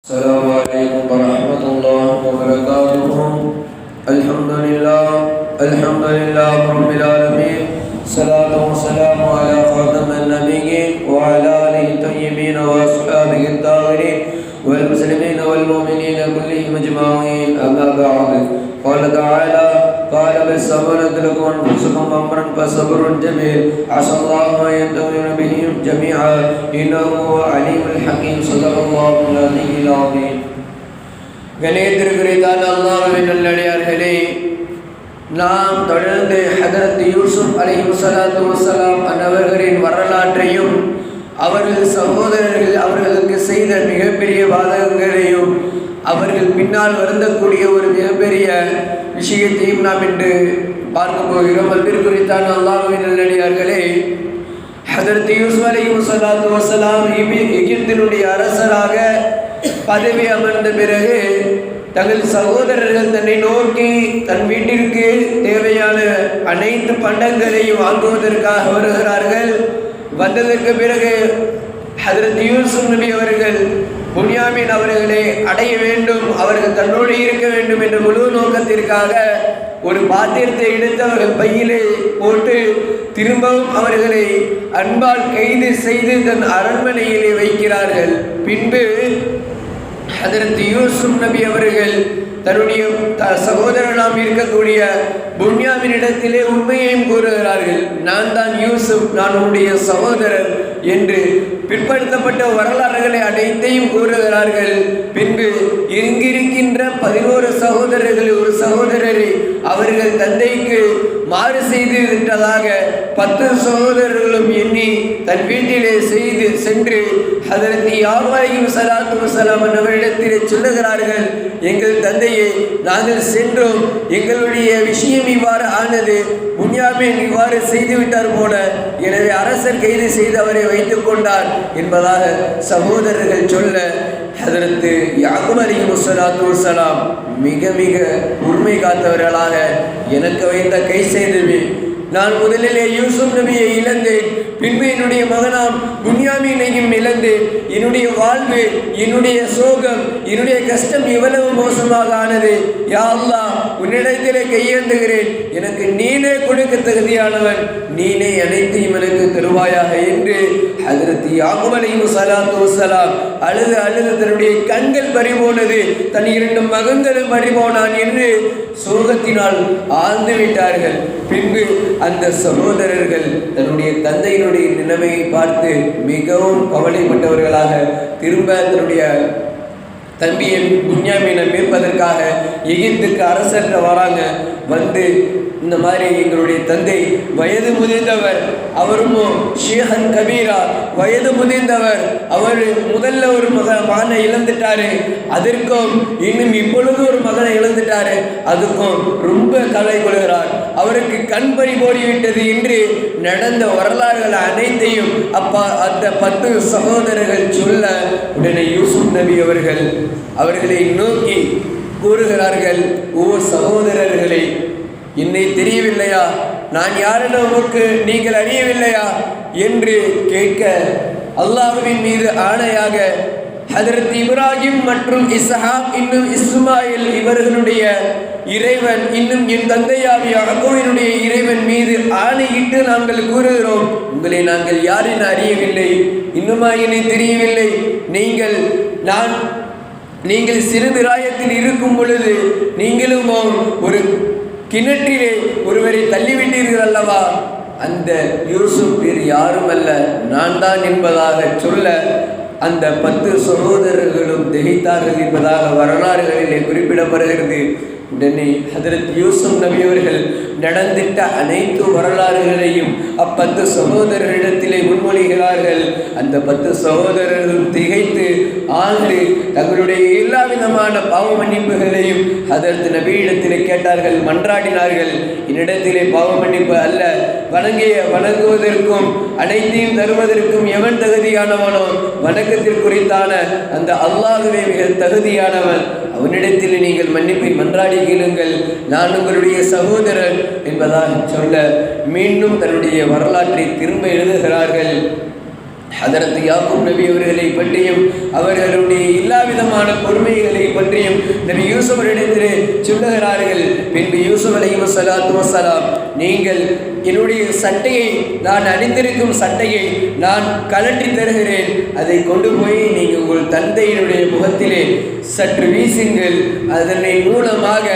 السلام عليكم ورحمة الله وبركاته. الحمد لله رب العالمين. الصلاة والسلام على خاتم النبيين وعلى آله الطيبين وأصحابه الطاهرين والمسلمين والمؤمنين كلهم أجمعين. أما بعد، قال تعالى: قال بل صبرت لكم أنفسكم أمرا فصبر جميل عسى الله أن ينتظر بهم جميعا إنه هو عليم الحكيم. صدق الله العلي العظيم. கணேத்திற்குரித்தான அல்லாஹ்வின் நல்லடியார்களே, நாம் தொடர்ந்து ஹதரத் யூசுப் அலைஹிஸ்ஸலாத்து வஸ்ஸலாம் அன்னவர்களின் வரலாற்றையும் அவர்கள் சகோதரர்கள் அவர்களுக்கு செய்த மிகப்பெரிய பாதகங்களையும் அவர்கள் பின்னால் வருந்தக்கூடிய ஒரு மிகப்பெரிய விஷயத்தையும் நாம் இன்று பார்க்க போகிறோம். அன்பிற்குரித்தான அல்லாஹ்வின் நல்லடியார்களே, ஹதரத் யூசுப் அலைஹிஸ்ஸலாத்து வஸ்ஸலாம் எகிப்தினுடைய அரசராக பதவி அமர்ந்த பிறகு தங்கள் சகோதரர்கள் தன்னை நோக்கி தன் வீட்டிற்கு தேவையான அனைத்து பண்டங்களையும் வாங்குவதற்காக வருகிறார்கள். வந்ததற்கு பிறகு ஹதரத் யூசுப் நபி அவர்கள் புன்யாமின் அவர்களை அடைய வேண்டும், அவர்கள் தன்னோடு இருக்க வேண்டும் என்ற முழு நோக்கத்திற்காக ஒரு பாத்திரத்தை எடுத்து அவர்கள் பையிலே போட்டு திரும்பவும் அவர்களை அன்பால் கைது செய்து தன் அரண்மனையிலே வைக்கிறார்கள். பின்பு ஹதரத் யூசுப் நபி அவர்கள் தன்னுடைய சகோதரனாம் இருக்கக்கூடிய புன்யாமினிடத்திலே உண்மையையும் கூறுகிறார்கள். நான் தான் யூசுப், நான் உன்னுடைய சகோதரர் என்று பிற்படுத்தப்பட்ட வரலாறுகளை அனைத்தையும் கூறுகிறார்கள். பின்பு இங்கிருக்கின்ற 11 சகோதரர்கள் ஒரு சகோதரரை அவர்கள் தந்தைக்கு மாறு செய்து விட்டதாக 10 சகோதரர்களும் எண்ணி தன் வீட்டிலே சென்று ஹதரத் யாக்கூப் அலைஹிஸ்ஸலாத்து வஸ்ஸலாம் அவரிடத்திலே சொல்லுகிறார்கள்: எங்கள் தந்தையை நாங்கள் சென்றோம், எங்களுடைய விஷயம் இவ்வாறு ஆனது, புன்யாமின் இவ்வாறு செய்துவிட்டார் போல, எனவே அரசர் கைது செய்து அவரை வைத்துக் கொண்டார் என்பதாக சகோதரர்கள் சொல்ல, ஹதரத் யாக்கூப் அலைஹிஸ்ஸலாத்து வஸ்ஸலாம் மிக மிக உரிமை காத்தவர்களாக, எனக்கு வைத்த கை செய்துவே, நான் முதலிலே யூசுப் நபியை இழந்தேன், பின்பு என்னுடைய மகனாம் புன்யாமீனையும் இழந்தேன், என்னுடைய வாழ்வு, என்னுடைய சோகம், என்னுடைய கஷ்டம் இவ்வளவு மோசமாக ஆனது. யா அல்லாஹ், உன்னிடத்திலே கையேந்துகிறேன், எனக்கு நீனே கொடுக்க தகுதியானவன், நீனே அனைத்தையும் எனக்கு தருவாயாக என்று ஹதரத் யாக்கூப் அலைஹிஸ்ஸலாத்து வஸ்ஸலாம் அழுது தன்னுடைய கண்கள் பறிபோனது, தன் 2 மகன்களும் பறிபோனான் என்று சோகத்தினால் ஆழ்ந்து விட்டார்கள். பின்பு அந்த சகோதரர்கள் தன்னுடைய தந்தையினுடைய நிலைமையை பார்த்து மிகவும் கவலைப்பட்டவர்களாக திரும்ப தன்னுடைய தம்பியை புன்யாமீனை மீட்பதற்காக எகிப்துக்கு அரசர்கிட்ட வராங்க. வந்து இந்த மாதிரி எங்களுடைய தந்தை வயது முதிர்ந்தவர், அவரும் ஷேஹன் கபீரா, வயது முதிர்ந்தவர், அவர் முதல்ல ஒரு மகனை இழந்துட்டாரு, அதற்கும் இன்னும் இப்பொழுது ஒரு மகனை இழந்துட்டாரு, அதுக்கும் ரொம்ப கவலை கொள்கிறார், அவருக்கு கண் பறி போடிவிட்டது என்று நடந்த வரலாறுகள் அனைத்தையும் அந்த 10 சகோதரர்கள் சொல்ல, உடனே யூசுப் நபி அவர்களை நோக்கி கூறுகிறார்கள்: ஓ சகோதரர்களே, என்னை தெரியவில்லையா? நான் யாரென உமக்கு நீங்கள் அறியவில்லையா என்று கேட்க, அல்லாஹ்வின் மீது ஆணையாக ஹதரத் இப்ராஹிம் மற்றும் இஸ்ஹாக் இன்னும் இஸ்மாயில் இவர்களுடைய இறைவன், இன்னும் என் தந்தையாகிய யாக்கூபினுடைய இறைவன் மீது ஆணையிட்டு நாங்கள் கூறுகிறோம், உங்களை நாங்கள் யாரென அறியவில்லை, இன்னுமா என்னை தெரியவில்லை. நீங்கள் சிறுபிராயத்தில் இருக்கும் பொழுது நீங்களும் ஒரு கிணற்றிலே ஒருவரை தள்ளிவிட்டீர்கள் அல்லவா? அந்த யூசுப் வேறு யாரும் அல்ல, நான் தான் என்பதாக சொல்ல, அந்த 10 சகோதரர்களும் திகைத்தார்கள் என்பதாக வரலாறுகளிலே குறிப்பிடப்படுகிறது. உடனே ஹதரத் யூசுப் நபி அவர்கள் நடந்திட்ட அனைத்து வரலாறுகளையும் 10 சகோதரரிடத்திலே முன்மொழிகிறார்கள். அந்த 10 சகோதரர்களும் திகைத்து ஆண்டு தங்களுடைய எல்லா விதமான பாவ மன்னிப்புகளையும் ஹதரத் நபியிடத்திலே கேட்டார்கள், மன்றாடினார்கள். என்னிடத்திலே பாவ மன்னிப்பு அல்ல, வணங்குவதற்கும் அனைத்தையும் தருவதற்கும் எவன் தகுதியானவனோ, வணக்கத்திற்குறித்தான அந்த அல்லாஹ்வே மிக தகுதியானவன், அவனிடத்தில் நீங்கள் மன்னிப்பை மன்றாடி கேளுங்கள், நான் உங்களுடைய சகோதரர் என்பதாக சொல்ல, மீண்டும் தன்னுடைய வரலாற்றை திரும்ப எழுதுகிறார்கள். ஹதரத் யாக்கூப் நபி அவர்களை பற்றியும் அவர்களுடைய எல்லா விதமான பொறுமைகளை பற்றியும் நபி யூசுப் இடத்திலே சொல்லுகிறார்கள். பின்பு யூசுப் அலைஹிஸ்ஸலாத்து வஸ்ஸலாம், நீங்கள் என்னுடைய சட்டையை, நான் அணிந்திருக்கும் சட்டையை நான் கழற்றி தருகிறேன், அதை கொண்டு போய் நீங்கள் உங்கள் தந்தையினுடைய முகத்திலே சற்று வீசுங்கள், அதனை மூலமாக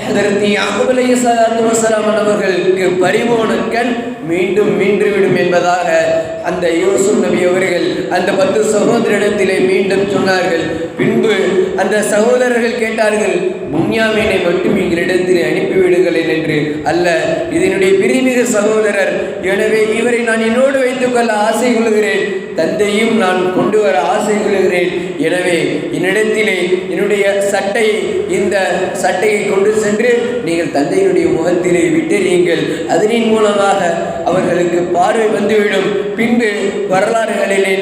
ஹதரத் யாக்கூப் அலைஹிஸ்ஸலாத்து வஸ்ஸலாம் அவர்களுக்கு பரிபூர்ண கண் மீண்டும் மீண்டுவிடும் என்பதாக அந்த யூசுப் நபி அவர்கள் அந்த 10 சகோதரிடத்திலே மீண்டும் சொன்னார்கள். பின்பு அந்த சகோதரர்கள் கேட்டார்கள், புன்யாமீனை மட்டும் எங்களிடத்திலே அனுப்பிவிடுங்களேன் என்று. அல்ல, இதனுடைய பிரிமிக சகோதரர், எனவே இவரை நான் என்னோடு வைத்துக் கொள்ள ஆசை கொள்கிறேன், தந்தையும் நான் கொண்டு வர ஆசை கொள்கிறேன், எனவே என்னிடத்திலே என்னுடைய சட்டையை, இந்த சட்டையை கொண்டு சென்று நீங்கள் தந்தையினுடைய முகத்திலே விட்டெறியுங்கள், அதனின் மூலமாக அவர்களுக்கு பார்வை வந்துவிடும். பின்பு வரலாறுகளிலே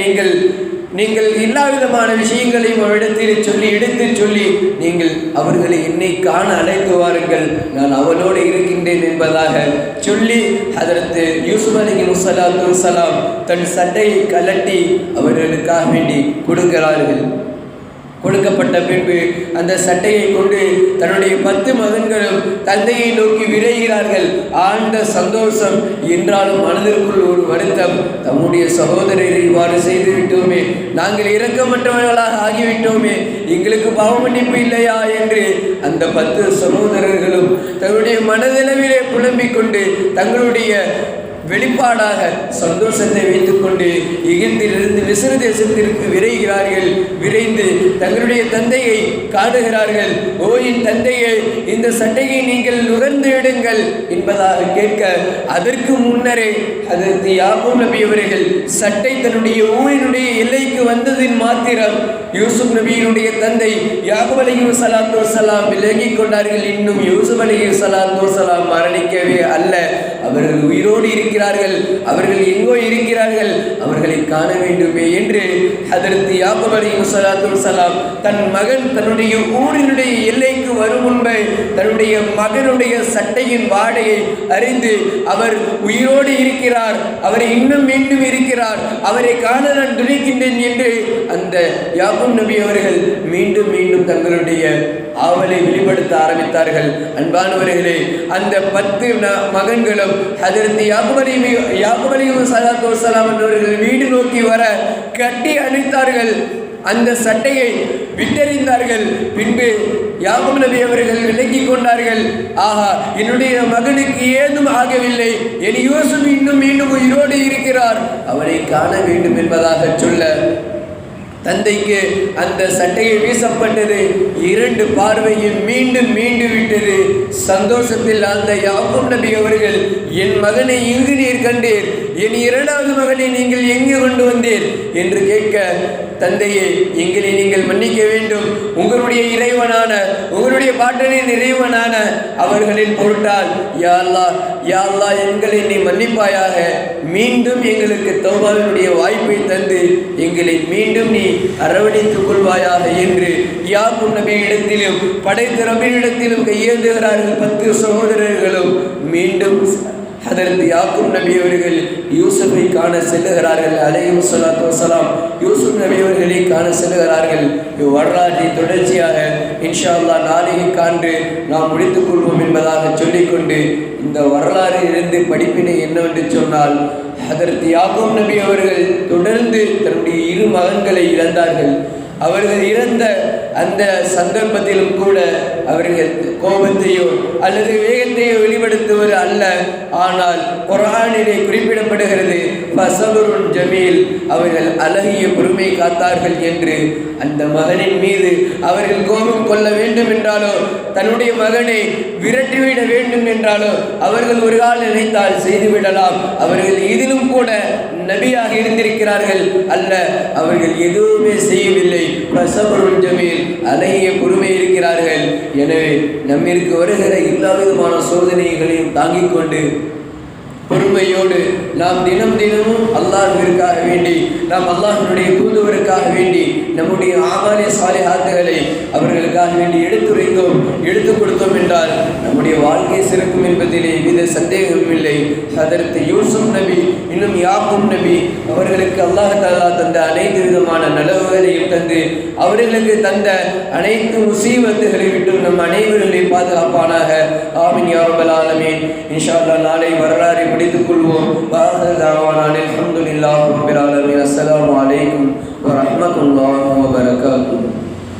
நீங்கள் எல்லா விதமான விஷயங்களையும் அவரிடத்தில் சொல்லி எடுத்து சொல்லி நீங்கள் அவர்களை என்னை காண அழைத்து வாருங்கள், நான் அவளோடு இருக்கின்றேன் என்பதாக சொல்லி ஹதரத் யூசுப் அலைஹிஸ்ஸலாத்து வஸ்ஸலாம் தன் சட்டையை கலட்டி அவர்களுக்காக வேண்டி கொடுக்கிறார்கள். கொடுக்கப்பட்ட பின்பு அந்த சட்டையை கொண்டு தன்னுடைய 10 மகன்களும் தந்தையை நோக்கி விரைகிறார்கள். ஆழ்ந்த சந்தோஷம் என்றாலும் மனதிற்குள் ஒரு வருத்தம், தம்முடைய சகோதரரை இவ்வாறு செய்துவிட்டோமே, நாங்கள் இரக்கமற்றவர்களாக ஆகிவிட்டோமே, எங்களுக்கு பாவமன்னிப்பு இல்லையா என்று அந்த 10 சகோதரர்களும் தங்களுடைய மனதளவிலே புலம்பிக் கொண்டு தங்களுடைய வெளிப்பாடாக சந்தோஷத்தை வைத்துக்கொண்டு எகிப்திலிருந்து மிஸ்ர் தேசத்திற்கு விரைகிறார்கள். விரைந்து தங்களுடைய தந்தையை காணுகிறார்கள். ஓ என் தந்தையை, இந்த சட்டையை நீங்கள் நுகர்ந்து விடுங்கள் என்பதாக கேட்க, அதற்கு முன்னரே ஹதரத் யாக்கூப் நபி அவர்கள் சட்டை தன்னுடைய ஊரினுடைய எல்லைக்கு வந்ததின் மாத்திரம் யூசுப் நபியினுடைய தந்தை யாக்கூப் அலைஹிஸ்ஸலாத்து வஸ்ஸலாம் விலகிக் கொண்டார்கள். இன்னும் யூசுப் அலைஹிஸ்ஸலாத்து வஸ்ஸலாம் மரணிக்கவே அல்ல, அவர்கள் உயிரோடு இருக்கிறார்கள், அவர்கள் எங்கோ இருக்கிறார்கள், அவர்களை காண வேண்டுமே என்று ஹதரத் யாக்கூப் அலைஹிஸ்ஸலாத்து வஸ்ஸலாம் தன் மகன் தன்னுடைய ஊரினுடைய எல்லைக்கு வரும் முன்பே தன்னுடைய மகனுடைய சட்டையின் வாடையை அறிந்து அவர் உயிரோடு இருக்கிறார், அவரை இன்னும் மீண்டும் இருக்கிறார், அவரை காண நான் துடிக்கின்றேன் என்று அந்த யாக்கூப் நபி அவர்கள் மீண்டும் மீண்டும் தங்களுடைய ஆவலை வெளிப்படுத்த ஆரம்பித்தார்கள். அன்பானவர்களே, அந்த 10 மகன்களும் ஹதரத் யாக்கூப் அலைஹிஸ்ஸலாத்து வஸ்ஸலாம் அவர்கள் வீடு நோக்கி வர கட்டி அணைத்தார்கள், அந்த சட்டையை விட்டறிந்தார்கள். பின்பு யாக்கூப் நபி அவர்கள் விலகிக் கொண்டார்கள். ஆஹா, என்னுடைய மகனுக்கு ஏதும் ஆகவில்லை, என் யூசுப் இன்னும் மீண்டும் உயிரோடு இருக்கிறார், அவரை காண வேண்டும் என்பதாக சொல்ல தந்தைக்கு அந்த சட்டையை வீசப்பட்டது. 2 பார்வையும் மீண்டும் விட்டது. சந்தோஷத்தில் அந்த யாக்கூப் நபி அவர்கள், என் மகனை இங்கு நீர் கண்டீர், என் 2வது மகனை நீங்கள் எங்கு கொண்டு வந்தீர் என்று கேட்க, தந்தையே, எங்களை நீங்கள் மன்னிக்க வேண்டும், உங்களுடைய இறைவனான, உங்களுடைய பாட்டனின் இறைவனான அவர்களின் பொருட்டால் யா அல்லாஹ் எங்களை நீ மன்னிப்பாயாக, மீண்டும் எங்களுக்கு தௌபாவினுடைய வாய்ப்பை தந்து எங்களை மீண்டும் நீ அரவணைத்துக் கொள்வாயாக என்று யாக்கூப் நபியிடத்திலும் படைத்த ரபியிடத்திலும் கையேந்துகிறார்கள் 10 சகோதரர்களும். மீண்டும் ஹதரத் யாக்கூப் நபி அவர்கள் யூசுஃபை காண செல்லுகிறார்கள். அலைஹிஸ்ஸலாத்து வஸ்ஸலாம் யூசுப் நபி அவர்களை காண செல்லுகிறார்கள். வரலாற்றை தொடர்ச்சியாக இன்ஷா அல்லாஹ் நாளைக்கு காண்டு நாம் முடித்துக் கொள்வோம் என்பதாக சொல்லிக்கொண்டு, இந்த வரலாறு இருந்து படிப்பினை என்னவென்று சொன்னால், ஹதரத் யாக்கூப் நபி அவர்கள் தொடர்ந்து தன்னுடைய 2 மகன்களை இழந்தார்கள். அவர்கள் இறந்த அந்த சந்தர்ப்பத்திலும் கூட அவர்கள் கோபத்தையோ அல்லது வேகத்தையோ வெளிப்படுத்துவது அல்ல, ஆனால் குர்ஆனிலே குறிப்பிடப்படுகிறது ஃபஸபுருன் ஜமீல், அவர்கள் அழகிய பொறுமை காத்தார்கள் என்று. அந்த மகனின் மீது அவர்கள் கோபம் கொள்ள வேண்டும் என்றாலோ, தன்னுடைய மகனை விரட்டிவிட வேண்டும் என்றாலோ அவர்கள் ஒரு கால் நினைத்தால் செய்துவிடலாம். அவர்கள் இதிலும் கூட நபியாக இருந்திருக்கிறார்கள் அல்ல, அவர்கள் எதுவுமே செய்யவில்லை. ஃபஸபுருன் ஜமீல், அழகிய பொறுமை இருக்கிறார்கள். எனவே நம்மிற்கு வருகிற எல்லா விதமான சோதனைகளையும் தாங்கிக் கொண்டு பொறுமையோடு நாம் தினமும் அல்லாஹ்விற்காக வேண்டி, நாம் அல்லாஹ்வினுடைய தூதுவருக்காக வேண்டி நம்முடைய ஆமாலே சாலிஹாத்துகளை அவர்களுக்காக வேண்டி எடுத்துரைத்தோம், எடுத்துக் கொடுத்தோம் என்றால் நம்முடைய வாழ்க்கை சிறக்கும் என்பதிலே எவ்வித சந்தேகமும் இல்லை. ஹதரத் யூசுப் நபி இன்னும் யாக்கூப் நபி அவர்களுக்கு அல்லாஹ் தஆலா தந்த அனைத்து விதமான நலவுகளையும் தந்து அவர்களுக்கு தந்த அனைத்து முசீபத்துகளை விட்டு நம் அனைவர்களையும் பாதுகாப்பானாக. ஆமீன் யா ரப்பல் ஆலமீன். இன்ஷா அல்லாஹ் நாளை வரலாறை முடித்துக் கொள்வோம். வாஹிரு தஅவானா அல்ஹம்துலில்லாஹி ரப்பில் ஆலமீன்.